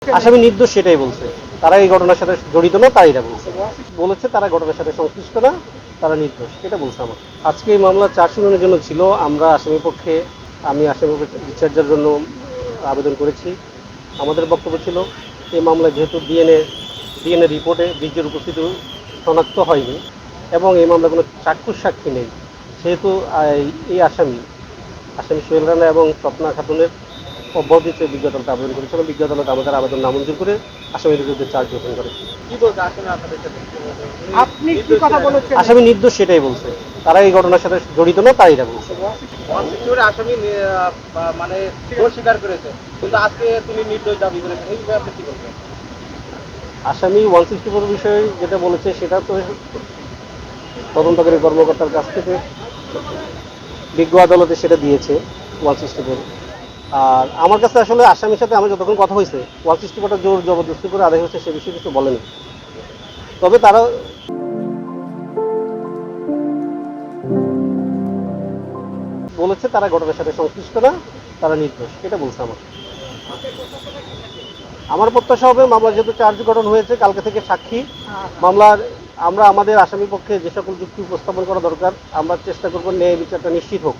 আসামি নির্দোষ সেটাই বলছে। তারা এই ঘটনার সাথে জড়িত না, তাই এটা বলেছে তারা ঘটনার সাথে সংশ্লিষ্ট না, তারা নির্দোষ, এটা বলছে আমার। আজকে এই মামলা 4 শুনানির জন্য ছিল। আমরা আমি আসামি পক্ষে ডিসচার্জের জন্য আবেদন করেছি। আমাদের বক্তব্য ছিল এই মামলায় যেহেতু ডিএনএ রিপোর্টে বীর্যের উপস্থিতি শনাক্ত হয়নি এবং এই মামলায় কোনো চাক্ষুষ সাক্ষী নেই, সেহেতু এই আসামি সোহেল রানা এবং স্বপ্না খাতুনের অব্যাহতিতে বিজ্ঞ আদালত আবেদন করেছিলাম। বিজ্ঞ আদালত আমাদের আবেদন নামঞ্জুর করে আসামিদের বিরুদ্ধে চার্জ গঠন করে। কি বলতে আসলে আপনাদের সাথে আপনি কি কথা বলেছেন? আসামি নির্দোষ সেটাই বলছে। তারা এই ঘটনার সাথে জড়িত না, তাই এটা বলছে। আসামি মানে দোষ স্বীকার করেছে, কিন্তু আজকে তিনি নির্দোষ দাবি করেছেন, এই বিষয়ে আপনি কি বলবেন? আসামি 164 বিষয়ে যেটা বলেছে সেটা তো তদন্তকারী কর্মকর্তার কাছ থেকে বিজ্ঞ আদালতে সেটা দিয়েছে 164। আর আমার কাছে আসলে আসামির সাথে আমার যতক্ষণ কথা হয়েছে 164টা জোর জবরদস্তি করে আদায় হচ্ছে সে বিষয়ে কিছু বলেনি। তবে তারা বলেছে তারা ঘটনার সাথে সংশ্লিষ্ট না, তারা নির্দোষ, এটা বলছে আমার প্রত্যাশা হবে মামলা যেহেতু চার্জ গঠন হয়েছে, কালকে থেকে সাক্ষী মামলার আমরা আমাদের আসামি পক্ষে যে সকল যুক্তি উপস্থাপন করা দরকার আমরা চেষ্টা করব ন্যায় বিচারটা নিশ্চিত হোক।